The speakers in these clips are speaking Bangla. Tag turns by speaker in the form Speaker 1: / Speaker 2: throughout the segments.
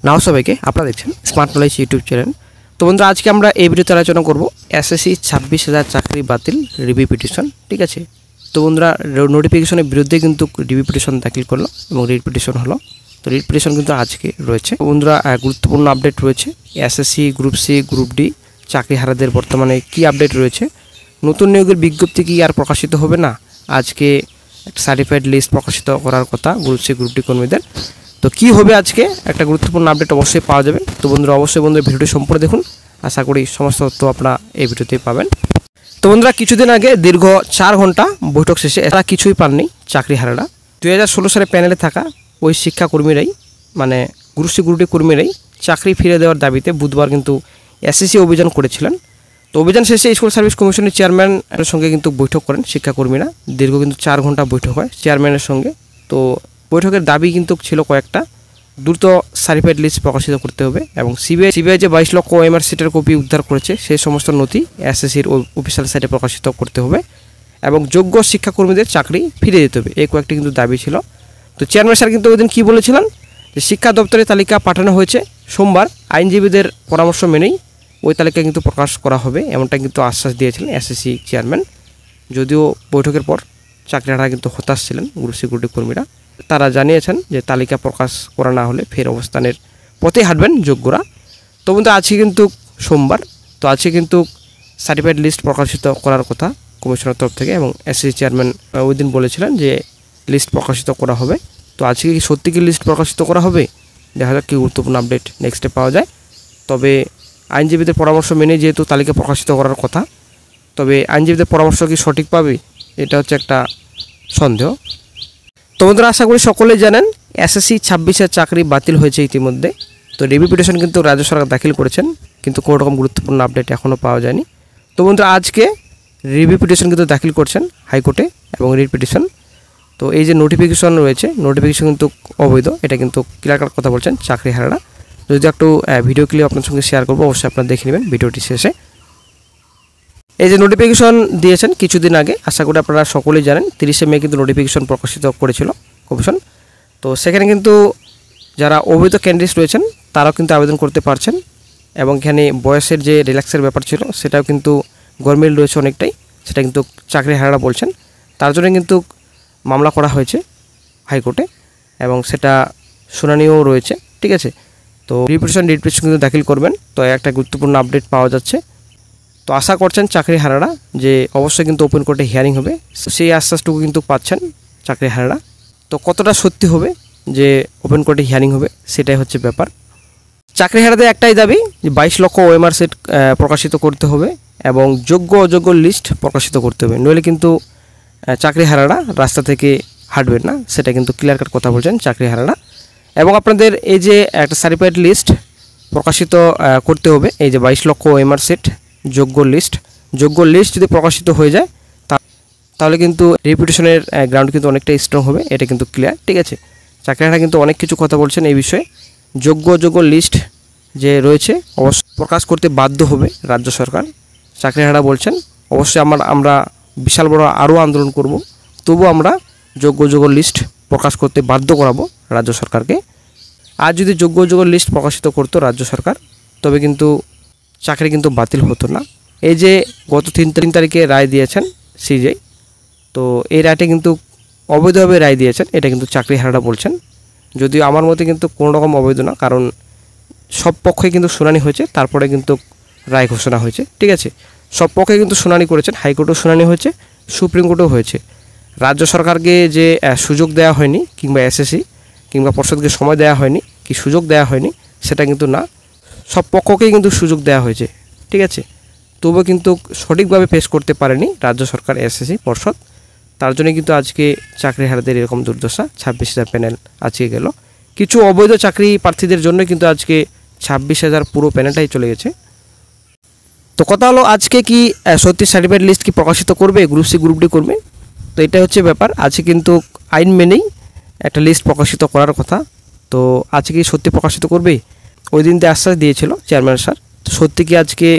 Speaker 1: নাও সবাইকে আপনারা দেখছেন স্মার্ট নলেজ ইউটিউব চ্যানেল। তো বন্ধুরা আজকে আমরা এই ভিডিওতে আলোচনা করব এসএসসি 26,000 চাকরি বাতিল রিভিউ পিটিশন। ঠিক আছে, তো বন্ধুরা নোটিফিকেশনের বিরুদ্ধে কিন্তু রিভিউ পিটিশন দাখিল করলো এবং রিট পিটিশন হলো। তো রিট পিটিশন কিন্তু আজকে রয়েছে। বন্ধুরা গুরুত্বপূর্ণ আপডেট রয়েছে। SSC group C group D চাকরিহারাদের বর্তমানে কি আপডেট রয়েছে, নতুন নিয়োগের বিজ্ঞপ্তি কি আর প্রকাশিত হবে না, আজকে একটা সার্টিফাইড লিস্ট প্রকাশিত করার কথা গ্রুপ সি গ্রুপ ডি কর্মীদের। তো কি হবে আজকে একটা গুরুত্বপূর্ণ আপডেট অবশ্যই পাওয়া যাবে। তো বন্ধুরা অবশ্যই ভিডিওটি সম্পূর্ণ দেখুন, আশা করি সমস্ত তথ্য আপনারা এই ভিডিওতেই পাবেন। তো বন্ধুরা কিছুদিন আগে দীর্ঘ 4 ঘন্টা বৈঠক শেষে এরা কিছুই পাননি চাকরিহারারা। 2016 সালে প্যানেলে থাকা ওই শিক্ষাকর্মীরাই মানে গ্রুপ সি গ্রুপ ডি কর্মীরাই চাকরি ফিরে দেওয়ার দাবিতে বুধবার কিন্তু এসএসসি অভিযান করেছিলেন। তো অভিযান শেষে স্কুল সার্ভিস কমিশনের চেয়ারম্যানের সঙ্গে কিন্তু বৈঠক করেন শিক্ষাকর্মীরা। দীর্ঘ কিন্তু 4 ঘন্টা বৈঠক হয় চেয়ারম্যানের সঙ্গে। তো বৈঠকের দাবি কিন্তু ছিল কয়েকটা, দ্রুত সার্টিফাইড লিস্ট প্রকাশিত করতে হবে এবং সিবিআই যে 22 লক্ষ ওএমআর সিটের কপি উদ্ধার করেছে সেই সমস্ত নথি এসএসসির অফিসিয়াল সাইটে প্রকাশিত করতে হবে এবং যোগ্য শিক্ষাকর্মীদের চাকরি ফিরে দিতে হবে, এই কয়েকটি কিন্তু দাবি ছিল। তো চেয়ারম্যান স্যার কিন্তু ওই দিন কী বলেছিলেন যে শিক্ষা দপ্তরের তালিকা পাঠানো হয়েছে, সোমবার আইনজীবীদের পরামর্শ মেনেই ওই তালিকা কিন্তু প্রকাশ করা হবে, এমনটা কিন্তু আশ্বাস দিয়েছিলেন এসএসসি চেয়ারম্যান। যদিও বৈঠকের পর চাকরিহারা কিন্তু হতাশ ছিলেন গ্রুপ সি গ্রুপ ডি কর্মীরা। তারা জানিয়েছেন যে তালিকা প্রকাশ করা না হলে ফের অবস্থানের পথে হাঁটবেন যোগ্যরা। তো বন্ধু আজকে কিন্তু সোমবার, তো আজকে কিন্তু সার্টিফাইড লিস্ট প্রকাশিত করার কথা কমিশনের তরফ থেকে এবং এসএসসি চেয়ারম্যান ওই দিন বলেছিলেন যে লিস্ট প্রকাশিত করা হবে। তো আজকে কি সত্যি কি লিস্ট প্রকাশিত করা হবে, দেখা যাক কী গুরুত্বপূর্ণ আপডেট নেক্সটে পাওয়া যায়। তবে আইনজীবীদের পরামর্শ মেনে যেহেতু তালিকা প্রকাশিত করার কথা, তবে আইনজীবীদের পরামর্শ কি সঠিক পাবে, এটা হচ্ছে একটা সন্দেহ। তো বন্ধুরা আশা করি সকলেই জানেন এসএসসি 26,000 চাকরি বাতিল হয়েছে ইতিমধ্যে। তো রিভিউ পিটিশন কিন্তু রাজ্য সরকার দাখিল করেছেন, কিন্তু কোনো রকম গুরুত্বপূর্ণ আপডেট এখনও পাওয়া যায়নি। তো বন্ধুরা আজকে রিভিউ পিটিশন কিন্তু দাখিল করছেন হাইকোর্টে এবং রিট পিটিশন। তো এই যে নোটিফিকেশন রয়েছে, নোটিফিকেশন কিন্তু অবৈধ, এটা কিন্তু ক্লিয়ার কাট কথা বলছেন চাকরিহারারা। যদি একটু ভিডিও ক্লিপ আপনার সঙ্গে শেয়ার করবো, অবশ্যই আপনারা দেখে নেবেন ভিডিওটি শেষে। এই যে নোটিফিকেশন দিয়েছেন কিছুদিন আগে, আশা করি আপনারা সকলেই জানেন 30শে মে কিন্তু নোটিফিকেশন প্রকাশিত করেছিল কমিশন। তো সেখানে কিন্তু যারা অবৈধ ক্যান্ডিডেট রয়েছেন তারাও কিন্তু আবেদন করতে পারছেন এবং এখানে বয়সের যে রিল্যাক্সের ব্যাপার ছিল সেটাও কিন্তু গরমিল রয়েছে অনেকটাই, সেটা কিন্তু চাকরিহারারা বলছেন। তার জন্য কিন্তু মামলা করা হয়েছে হাইকোর্টে এবং সেটা শুনানিও রয়েছে। ঠিক আছে, তো রিট পিটিশন কিন্তু দাখিল করবেন। তো একটা গুরুত্বপূর্ণ আপডেট পাওয়া যাচ্ছে। তো আশা করছেন চাকরিহারারা যে অবশ্যই কিন্তু ওপেন কোর্টে হিয়ারিং হবে, সেই আশ্বাসটুকু কিন্তু পাচ্ছেন চাকরিহারারা। তো কতটা সত্যি হবে যে ওপেন কোর্টে হিয়ারিং হবে, সেটাই হচ্ছে ব্যাপার। চাকরিহারাদের একটাই দাবি যে 22 লক্ষ ওএমআর সিট প্রকাশিত করতে হবে এবং যোগ্য অযোগ্য লিস্ট প্রকাশিত করতে হবে, নইলে কিন্তু চাকরিহারারা রাস্তা থেকে হাঁটবেন না, সেটা কিন্তু ক্লিয়ার কাট কথা বলছেন চাকরিহারারা। এবং আপনাদের এই যে একটা সার্টিফাইড লিস্ট প্রকাশিত করতে হবে, এই যে 22 লক্ষ ওএমআর সিট যোগ্য লিস্ট যদি প্রকাশিত হয়ে যায় তাহলে কিন্তু রিপিটিশনের গ্রাউন্ড কিন্তু অনেকটাই স্ট্রং হবে, এটা কিন্তু ক্লিয়ার। ঠিক আছে, চাকরিহারা কিন্তু অনেক কিছু কথা বলছেন এই বিষয়ে। যোগ্য লিস্ট যে রয়েছে অবশ্যই প্রকাশ করতে বাধ্য হবে রাজ্য সরকার, চাকরিহারা বলছেন। অবশ্যই আমরা বিশাল বড় আরও আন্দোলন করব, তবু আমরা যোগ্য লিস্ট প্রকাশ করতে বাধ্য করাবো রাজ্য সরকারকে। আর যদি যোগ্য লিস্ট প্রকাশিত করতো রাজ্য সরকার, তবে কিন্তু চাকরি কিন্তু বাতিল হতো না। এই যে গত 3 তারিখে রায় দিয়েছেন সিজেআই, তো এই রায়টা কিন্তু অবৈধভাবে রায় দিয়েছেন, এটা কিন্তু চাকরিহারারা বলছেন। যদিও আমার মতে কিন্তু কোনো রকম অবৈধ না, কারণ সব পক্ষে কিন্তু শুনানি হয়েছে, তারপরে কিন্তু রায় ঘোষণা হয়েছে। ঠিক আছে, সব পক্ষে কিন্তু শুনানি করেছেন, হাইকোর্টেও শুনানি হয়েছে, সুপ্রিম কোর্টেও হয়েছে। রাজ্য সরকারকে যে সুযোগ দেওয়া হয়নি কিংবা এসএসসি কিংবা পর্ষদকে সময় দেওয়া হয়নি কি সুযোগ দেওয়া হয়নি, সেটা কিন্তু না, সব পক্ষকেই কিন্তু সুযোগ দেওয়া হয়েছে। ঠিক আছে, তবুও কিন্তু সঠিকভাবে পেশ করতে পারেনি রাজ্য সরকার এসএসসি পর্ষদ, তার জন্য কিন্তু আজকে চাকরিহারাদের এরকম দুর্দশা। 26,000 প্যানেল আজকে গেল, কিছু অবৈধ চাকরি প্রার্থীদের জন্য কিন্তু আজকে 26,000 পুরো প্যানেলটাই চলে গেছে। তো কথা হলো আজকে কি সত্যি সার্টিফাইড লিস্ট কি প্রকাশিত করবে গ্রুপ সি গ্রুপ ডি করবে, তো এটা হচ্ছে ব্যাপার। আজকে কিন্তু আইন মেনেই একটা লিস্ট প্রকাশিত করার কথা, তো আজকে কি সত্যি প্রকাশিত করবে, ওই দিন তো আশ্বাস দিয়েছিল চেয়ারম্যান স্যার, তো সত্যি কি আজকে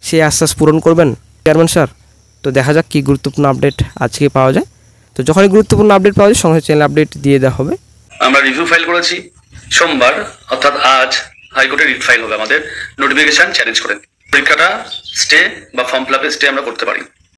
Speaker 1: সেই আশ্বাস পূরণ করবেন চেয়ারম্যান স্যার। তো দেখা যাক কী গুরুত্বপূর্ণ আপডেট আজকে পাওয়া যায়। তো যখনই গুরুত্বপূর্ণ আপডেট পাওয়া যায় সঙ্গে চ্যানেল আপডেট দিয়ে দেওয়া হবে।
Speaker 2: আমরা রিভিউ ফাইল করেছি সোমবার অর্থাৎ আজ হাইকোর্টে রিট ফাইল হবে আমাদের নোটিফিকেশন চ্যালেঞ্জ করে। পরীক্ষাটা স্টে বা ফর্ম ফিল আপে স্টে আমরা করতে পারি।